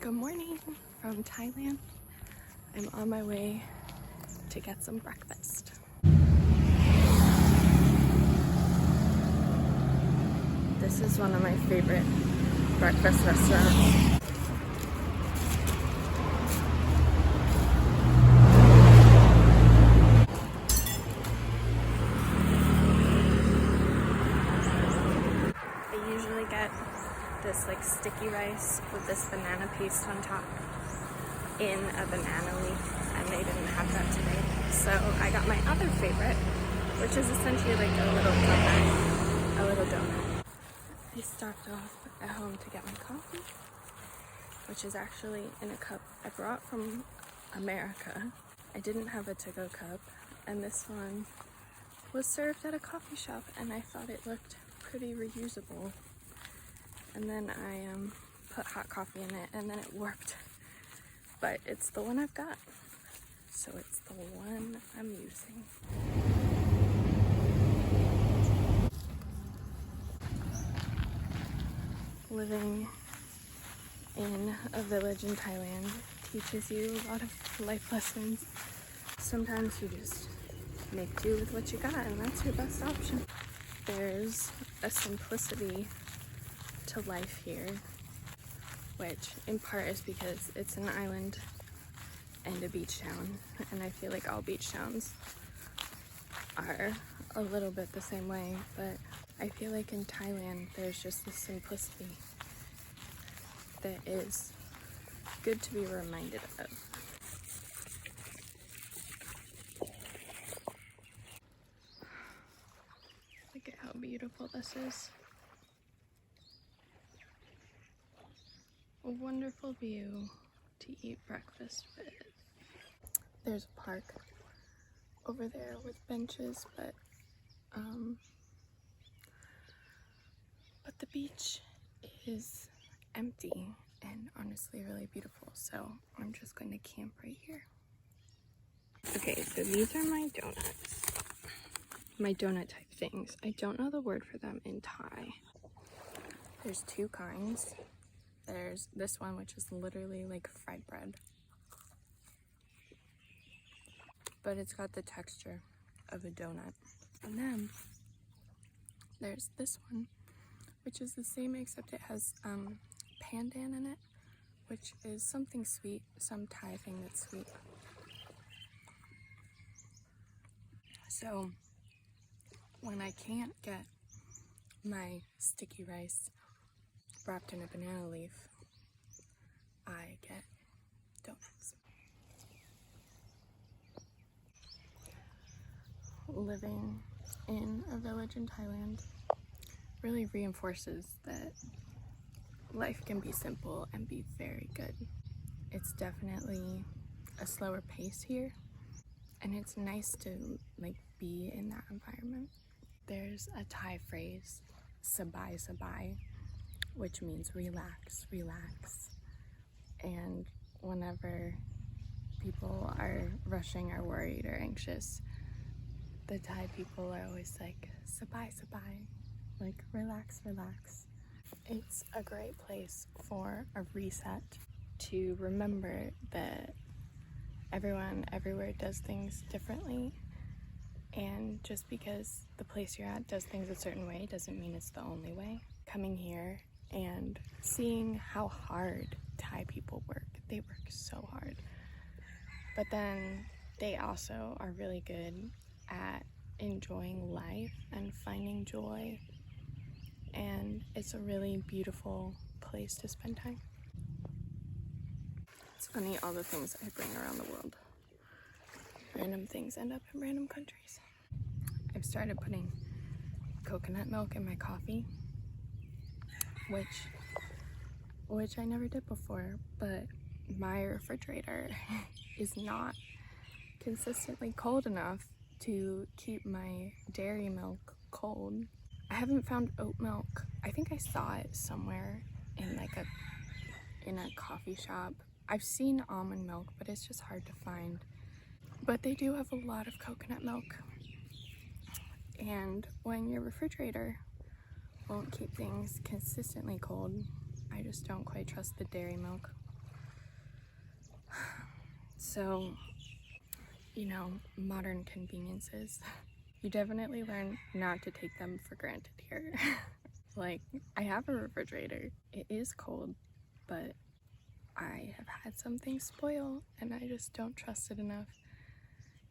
Good morning from Thailand. I'm on my way to get some breakfast. This is one of my favorite breakfast restaurants. I usually get this like sticky rice with this banana paste on top in a banana leaf, and they didn't have that today. So I got my other favorite, which is essentially like a little donut. I stopped off at home to get my coffee, which is actually in a cup I brought from America. I didn't have a to-go cup, and this one was served at a coffee shop, and I thought it looked pretty reusable. And then I put hot coffee in it, and then it warped. But it's the one I've got, so it's the one I'm using. Living in a village in Thailand teaches you a lot of life lessons. Sometimes you just make do with what you got, and that's your best option. There's a simplicity to life here, which in part is because it's an island and a beach town, and I feel like all beach towns are a little bit the same way, but I feel like in Thailand there's just this simplicity that is good to be reminded of. Look at how beautiful this is. A wonderful view to eat breakfast with. There's a park over there with benches, but the beach is empty and honestly really beautiful, so I'm just going to camp right here. Okay, so these are my donuts. My donut type things. I don't know the word for them in Thai. There's two kinds. There's this one, which is literally like fried bread, but it's got the texture of a donut. And then there's this one, which is the same except it has pandan in it, which is something sweet, some Thai thing that's sweet. So when I can't get my sticky rice wrapped in a banana leaf, I get donuts. Living in a village in Thailand really reinforces that life can be simple and be very good. It's definitely a slower pace here, and it's nice to like be in that environment. There's a Thai phrase, sabai sabai, which means relax, relax. And whenever people are rushing or worried or anxious, the Thai people are always like, sabai sabai, like relax, relax. It's a great place for a reset, to remember that everyone everywhere does things differently, and just because the place you're at does things a certain way doesn't mean it's the only way. Coming here and seeing how hard Thai people work. They work so hard. But then they also are really good at enjoying life and finding joy. And it's a really beautiful place to spend time. It's funny, all the things I bring around the world. Random things end up in random countries. I've started putting coconut milk in my coffee, which I never did before, but my refrigerator is not consistently cold enough to keep my dairy milk cold. I haven't found oat milk. I think I saw it somewhere in like in a coffee shop. I've seen almond milk, but it's just hard to find. But they do have a lot of coconut milk. And when your refrigerator won't keep things consistently cold, I just don't quite trust the dairy milk. So, you know, modern conveniences, you definitely learn not to take them for granted here. Like, I have a refrigerator. It is cold, but I have had something spoil and I just don't trust it enough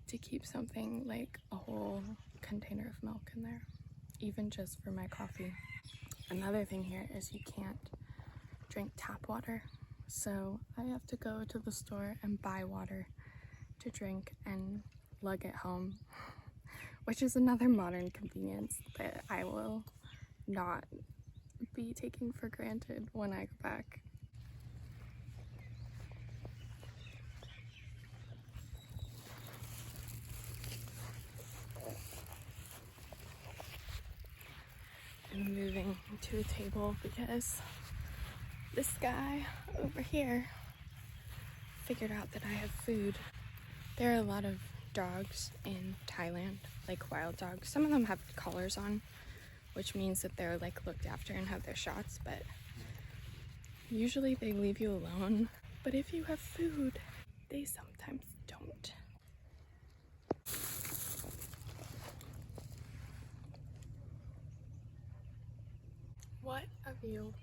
to keep something like a whole container of milk in there, even just for my coffee. Another thing here is you can't drink tap water, so I have to go to the store and buy water to drink and lug it home, which is another modern convenience that I will not be taking for granted when I go back. I'm moving to a table because this guy over here figured out that I have food. There are a lot of dogs in Thailand, like wild dogs. Some of them have collars on, which means that they're like looked after and have their shots, but usually they leave you alone. But if you have food, they sometimes don't. What a view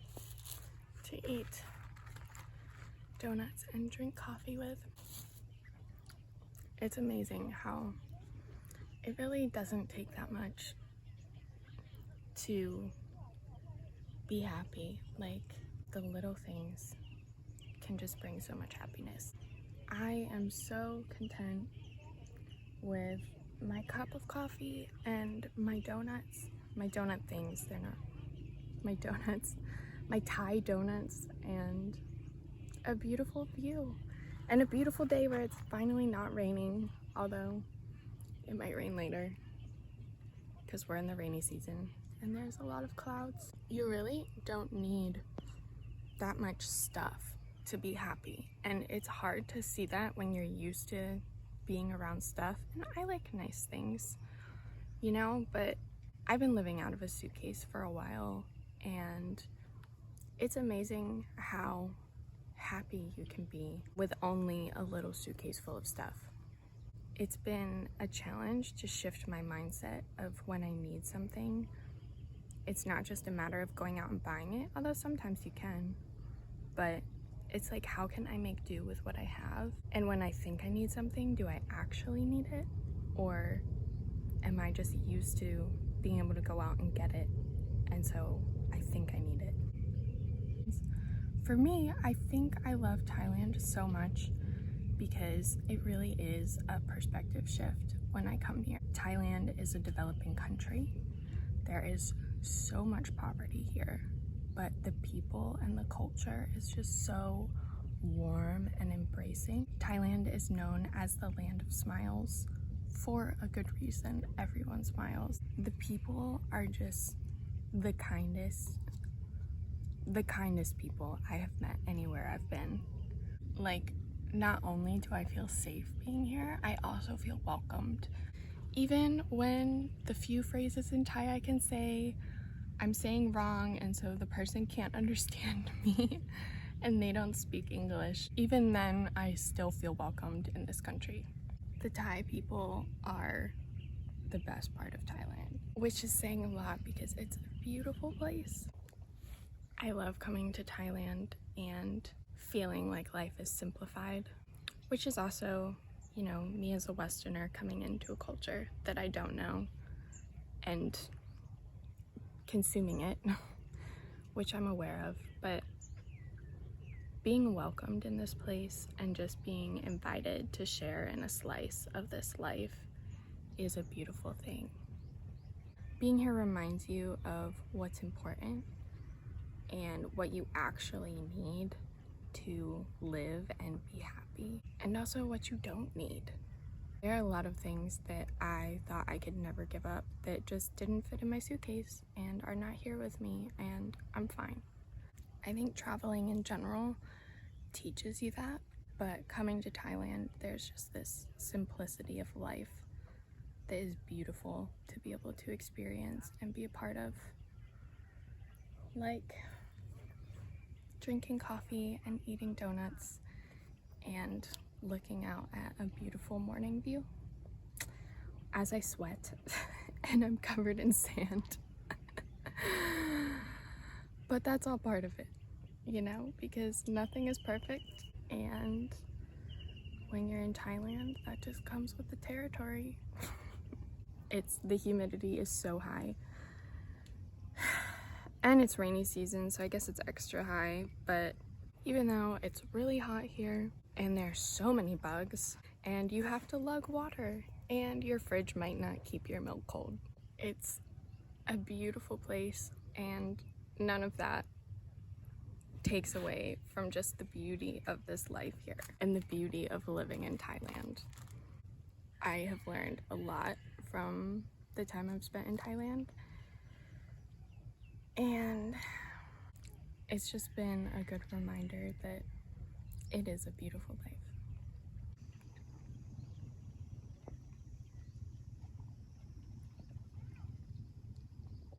to eat donuts and drink coffee with. It's amazing how it really doesn't take that much to be happy. Like, the little things can just bring so much happiness. I am so content with my cup of coffee and my donuts. My donut things, they're not my donuts. My Thai donuts and a beautiful view. And a beautiful day where it's finally not raining, although it might rain later because we're in the rainy season and there's a lot of clouds. You really don't need that much stuff to be happy, and it's hard to see that when you're used to being around stuff. And I like nice things, you know, but I've been living out of a suitcase for a while, and it's amazing how happy you can be with only a little suitcase full of stuff. It's been a challenge to shift my mindset of when I need something. It's not just a matter of going out and buying it, although sometimes you can, but it's like, how can I make do with what I have? And when I think I need something, do I actually need it? Or am I just used to being able to go out and get it, and so I think I need it? For me, I think I love Thailand so much because it really is a perspective shift when I come here. Thailand is a developing country. There is so much poverty here, but the people and the culture is just so warm and embracing. Thailand is known as the land of smiles for a good reason. Everyone smiles. The people are just the kindest people I have met anywhere I've been. Like, not only do I feel safe being here, I also feel welcomed. Even when the few phrases in Thai I can say, I'm saying wrong, and so the person can't understand me and they don't speak English, even then I still feel welcomed in this country. The Thai people are the best part of Thailand, which is saying a lot because it's a beautiful place. I love coming to Thailand and feeling like life is simplified, which is also, you know, me as a Westerner coming into a culture that I don't know and consuming it, which I'm aware of, but being welcomed in this place and just being invited to share in a slice of this life is a beautiful thing. Being here reminds you of what's important and what you actually need to live and be happy, and also what you don't need. There are a lot of things that I thought I could never give up that just didn't fit in my suitcase and are not here with me, and I'm fine. I think traveling in general teaches you that, but coming to Thailand, there's just this simplicity of life that is beautiful to be able to experience and be a part of. Like drinking coffee and eating donuts and looking out at a beautiful morning view as I sweat and I'm covered in sand. But that's all part of it, you know, because nothing is perfect, and when you're in Thailand, that just comes with the territory. The humidity is so high. And it's rainy season, so I guess it's extra high, but even though it's really hot here and there's so many bugs and you have to lug water and your fridge might not keep your milk cold, it's a beautiful place, and none of that takes away from just the beauty of this life here and the beauty of living in Thailand. I have learned a lot from the time I've spent in Thailand, and it's just been a good reminder that it is a beautiful life.